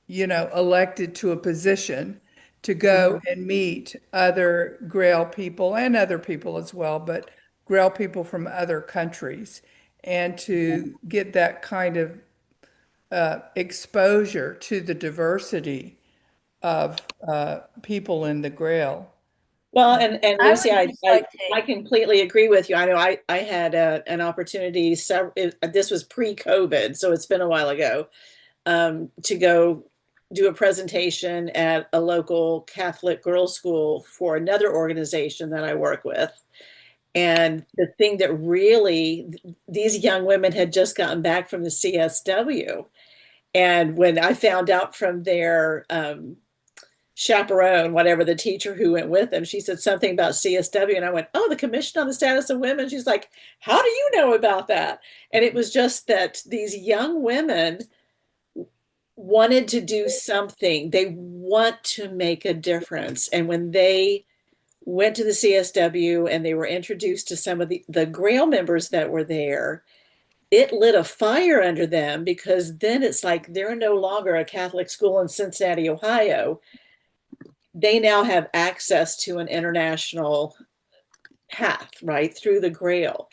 elected to a position to go and meet other Grail people and other people as well, but Grail people from other countries, and to get that kind of exposure to the diversity of people in the Grail. Well, and Lucy, I completely agree with you. I know I had an opportunity, this was pre-COVID, so it's been a while ago, to go do a presentation at a local Catholic girls' school for another organization that I work with. And the thing that really, these young women had just gotten back from the CSW. And when I found out from their chaperone, whatever, the teacher who went with them, she said something about CSW. And I went, oh, the Commission on the Status of Women. She's like, how do you know about that? And it was just that these young women wanted to do something. They want to make a difference. And when they went to the CSW and they were introduced to some of the Grail members that were there, it lit a fire under them, because then it's like they're no longer a Catholic school in Cincinnati, Ohio. They now have access to an international path, right, through the Grail.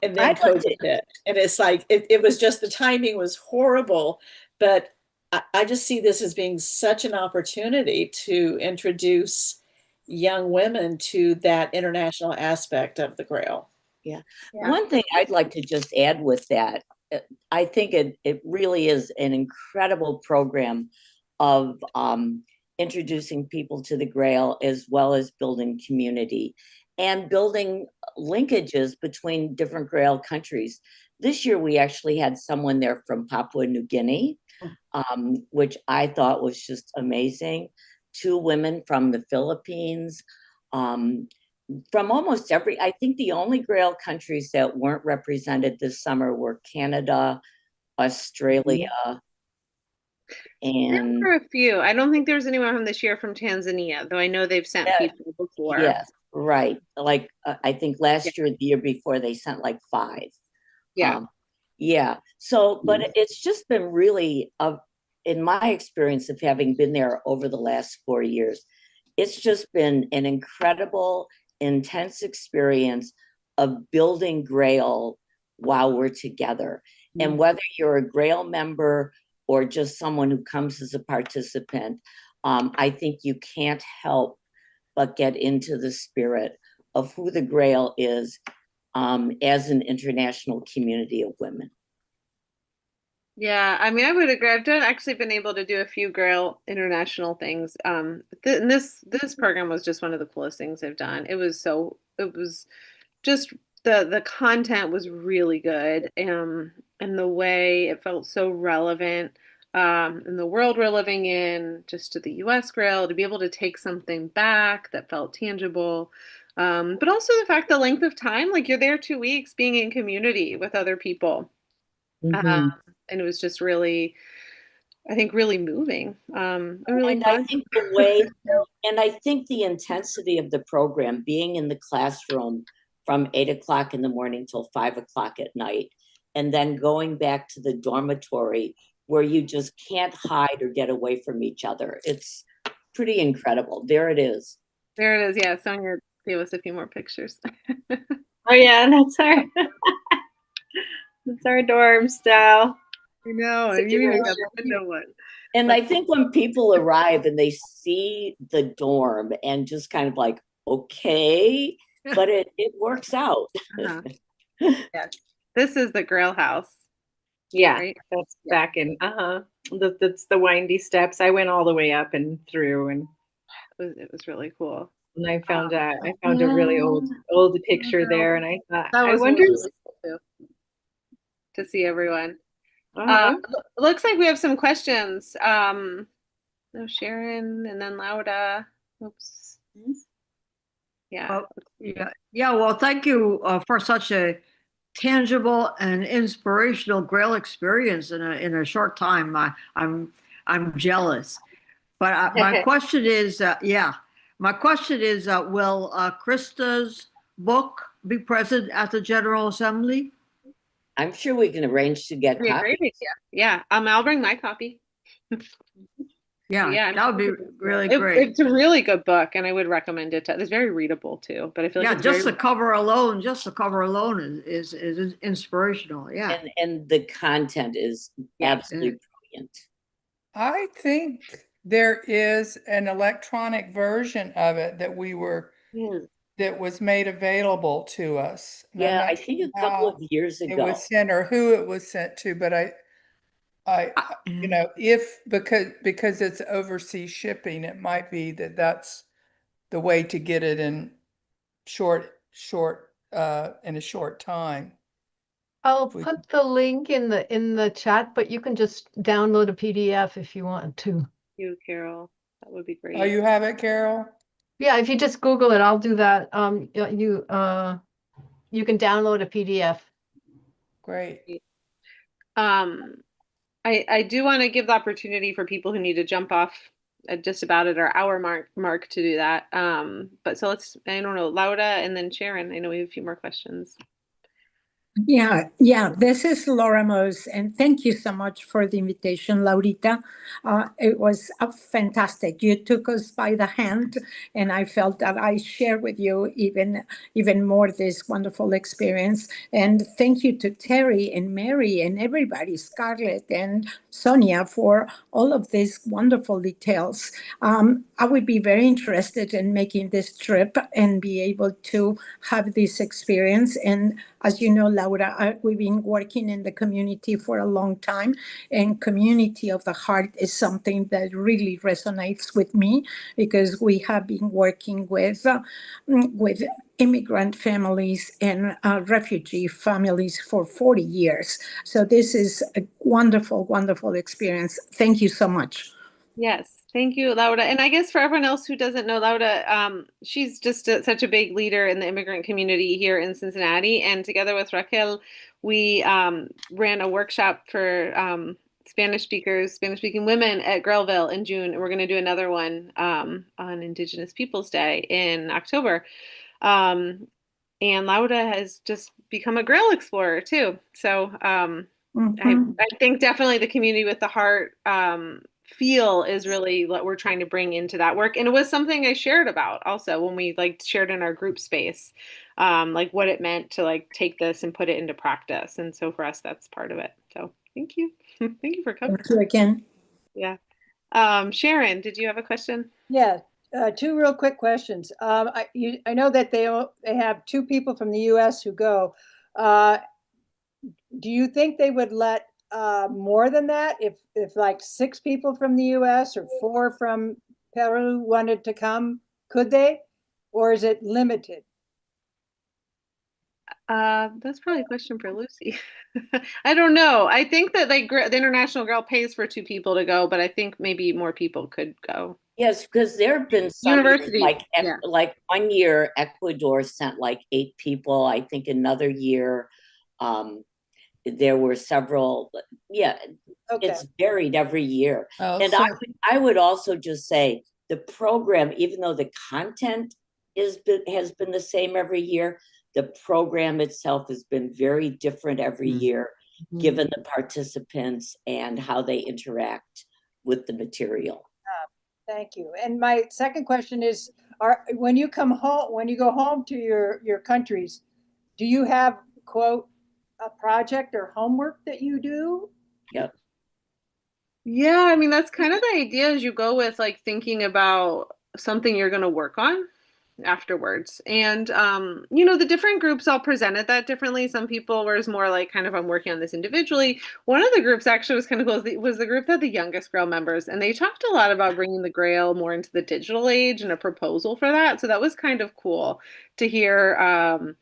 And then COVID hit. And it's like, it was just, the timing was horrible. But I just see this as being such an opportunity to introduce young women to that international aspect of the Grail. Yeah. One thing I'd like to just add with that, I think it really is an incredible program of introducing people to the Grail, as well as building community and building linkages between different Grail countries. This year, we actually had someone there from Papua New Guinea, which I thought was just amazing. Two women from the Philippines, from almost every, I think the only Grail countries that weren't represented this summer were Canada, Australia, and there were a few. I don't think there was anyone from this year from Tanzania, though I know they've sent people before. Yes, right. Like I think last year, the year before, they sent like 5. Yeah. Yeah. So, but it's just been really, in my experience of having been there over the last 4 years, it's just been an incredible, intense experience of building Grail while we're together. And whether you're a Grail member or just someone who comes as a participant, I think you can't help but get into the spirit of who the Grail is as an international community of women. Yeah, I mean, I would agree. I've actually been able to do a few Grail international things. And this program was just one of the coolest things I've done. It was just the content was really good, and the way it felt so relevant in the world we're living in, just to the U.S. Grail, to be able to take something back that felt tangible. But also the fact, the length of time, like you're there 2 weeks being in community with other people. And it was just really, I think, really moving. Really and fun. I think the way, and I think the intensity of the program, being in the classroom from 8 o'clock in the morning till 5 o'clock at night, and then going back to the dormitory where you just can't hide or get away from each other. It's pretty incredible. There it is. There it is. Yeah, Sonia gave us a few more pictures. Oh yeah, that's our dorm style. I know, and you even got the window one. And I think when people arrive and they see the dorm and just kind of like, okay, but it works out. Yes, this is the Grail house. Yeah, right? That's back in, that's the windy steps. I went all the way up and through, and it was really cool. And I found a really old picture there, and I thought, that was I wonder really cool too, to see everyone. Looks like we have some questions. No, Sharon, and then Laura. Oops. Yeah. Yeah. Well, thank you for such a tangible and inspirational Grail experience in a short time. I'm jealous. But my question is, my question is, will Krista's book be present at the General Assembly? I'm sure we can arrange to get copies. Yeah, I'll bring my copy. Yeah, that would be really great. It's a really good book, and I would recommend it. It's very readable too. But I feel like just the cover alone is inspirational. Yeah, and the content is absolutely brilliant. I think there is an electronic version of it that that was made available to us. Yeah, I think a couple of years ago it was sent, or who it was sent to, but I you know, because it's overseas shipping, it might be that's the way to get it in in a short time. I'll put the link in the chat, but you can just download a PDF if you want to. Thank you, Carol. That would be great. Oh, you have it, Carol? Yeah, if you just Google it, I'll do that. You can download a PDF. Great. I do want to give the opportunity for people who need to jump off at just about at our hour mark to do that. But so I don't know, Laura and then Sharon. I know we have a few more questions. Yeah. This is Laura Mose, and thank you so much for the invitation, Laurita. It was fantastic. You took us by the hand, and I felt that I share with you even more this wonderful experience. And thank you to Terry and Mary and everybody, Scarlett and Sonia, for all of these wonderful details. I would be very interested in making this trip and be able to have this experience. And as you know, Laura, we've been working in the community for a long time, and community of the heart is something that really resonates with me because we have been working with immigrant families and refugee families for 40 years. So this is a wonderful, wonderful experience. Thank you so much. Yes, thank you, Laura. And I guess for everyone else who doesn't know Laura, she's just such a big leader in the immigrant community here in Cincinnati. And together with Raquel, we ran a workshop for Spanish speakers, Spanish speaking women at Grailville in June. And we're going to do another one on Indigenous Peoples Day in October. And Laura has just become a Grail explorer too. So I think definitely the community with the heart feel is really what we're trying to bring into that work. And it was something I shared about also when we like shared in our group space, like what it meant to like take this and put it into practice. And so for us, that's part of it. So thank you. Thank you for coming. Thank you again. Yeah. Sharon, did you have a question? Yeah, two real quick questions. I know that they have two people from the U.S. who go. Do you think they would let more than that if like 6 people from the U.S. or 4 from Peru wanted to come? Could they, or is it limited? That's probably a question for Lucy. I don't know. I think that like the International Girl pays for 2 people to go, but I think maybe more people could go. Yes, because there have been some University, like 1 year Ecuador sent like 8 people. I think another year there were several. Yeah, Okay. it's varied every year. Oh, And so I would also just say the program, even though the content has been the same every year, the program itself has been very different every year, given the participants and how they interact with the material. Thank you. And my second question is, when you come home, when you go home to your countries, do you have, quote, a project or homework that you do? Yep. Yeah, I mean that's kind of the idea as you go with like thinking about something you're going to work on afterwards. And you know, the different groups all presented that differently. Some people was more like kind of I'm working on this individually. One of the groups actually was kind of cool. Was the group that the youngest Grail members, and they talked a lot about bringing the Grail more into the digital age and a proposal for that. So that was kind of cool to hear.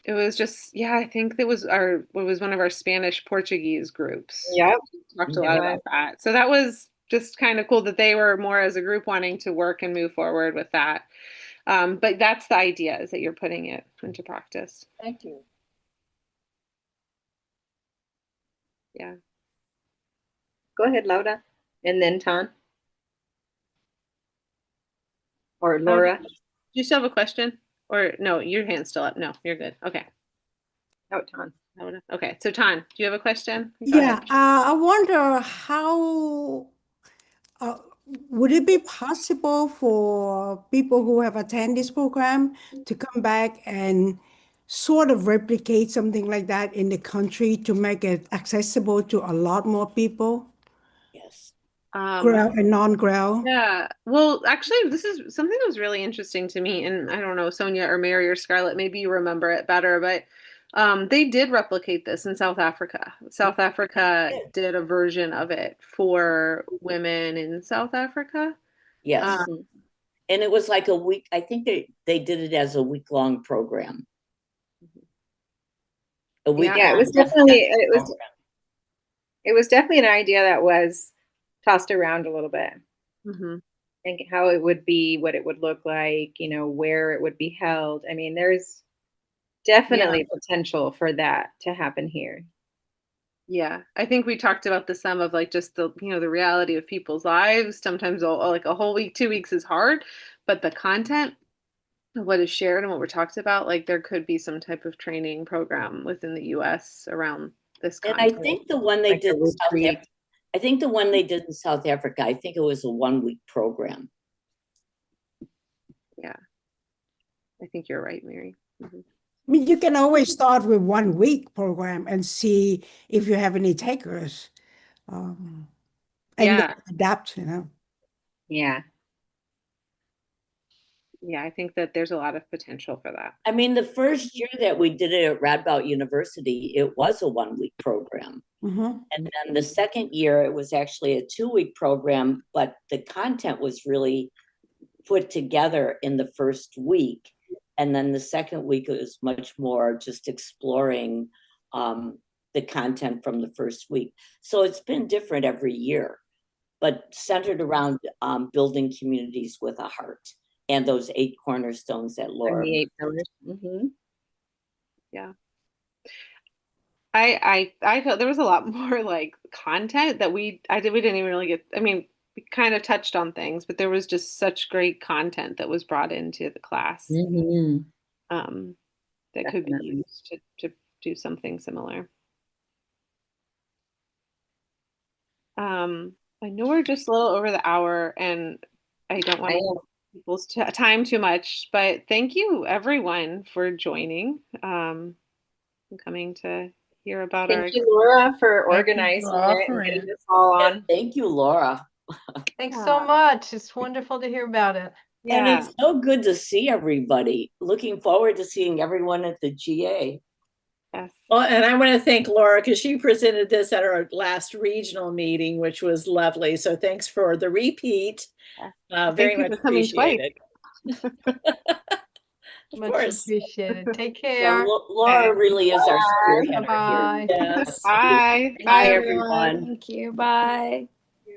It was just, yeah, I think it was one of our Spanish Portuguese groups. Yep. Talked a lot about that. So that was just kind of cool that they were more as a group wanting to work and move forward with that. But that's the idea, is that you're putting it into practice. Thank you. Yeah. Go ahead, Laura. And then Ton. Or Laura. Do you still have a question? Or no, your hand's still up. No, you're good. Okay. Oh, Ton. Okay, so Tan, do you have a question? Go Yeah, ahead. I wonder how would it be possible for people who have attended this program to come back and sort of replicate something like that in the country to make it accessible to a lot more people, Yes. Grail and non-Grail? Yeah. Well, actually, this is something that was really interesting to me. And I don't know, Sonia or Mary or Scarlett, maybe you remember it better, but they did replicate this in South Africa. South Africa did a version of it for women in South Africa. Yes. And it was like a week. I think they did it as a week-long program. A week. Yeah, it was definitely an idea that was tossed around a little bit. And how it would be, what it would look like, you know, where it would be held. I mean, there's definitely potential for that to happen here. Yeah, I think we talked about the sum of like just the, you know, the reality of people's lives. Sometimes like a whole week, 2 weeks is hard, but the content of what is shared and what we're talked about, like there could be some type of training program within the US around this And I content. think the one they Like a did in South retreat. Africa, I think the one they did in South Africa, I think it was a 1-week program. Yeah. I think you're right, Mary. I mean, you can always start with 1 week program and see if you have any takers. And Yeah. then adapt, you know. Yeah. Yeah, I think that there's a lot of potential for that. I mean, the first year that we did it at Radboud University, it was a 1-week program. Mhm. And then the second year, it was actually a 2-week program, but the content was really put together in the first week. And then the second week, it was much more just exploring the content from the first week. So it's been different every year, but centered around building communities with a heart and those 8 cornerstones that And Laura. the 8 pillars. Mm-hmm. Yeah. I felt there was a lot more like content that we didn't even really get. I mean, we kind of touched on things, but there was just such great content that was brought into the class Mm-hmm. that could be Definitely. used to do something similar. I know we're just a little over the hour, and I don't want to hold people's time too much, but thank you everyone for joining and coming to hear about our. Thank you, Laura, for Thank you for organizing it and offering getting it. this all on. Thank you, Laura. Thanks Yeah. so much. It's wonderful to hear about it. And Yeah. it's so good to see everybody. Looking forward to seeing everyone at the GA. Yes. Well, and I want to thank Laura because she presented this at our last regional meeting, which was lovely. So thanks for the repeat. Very Thank you much for coming twice. appreciated. Of Much course. appreciated. Take Yeah, care. Laura really is our spearheader here. Bye. Yes. Bye. Bye, Bye, everyone. Thank you. Bye.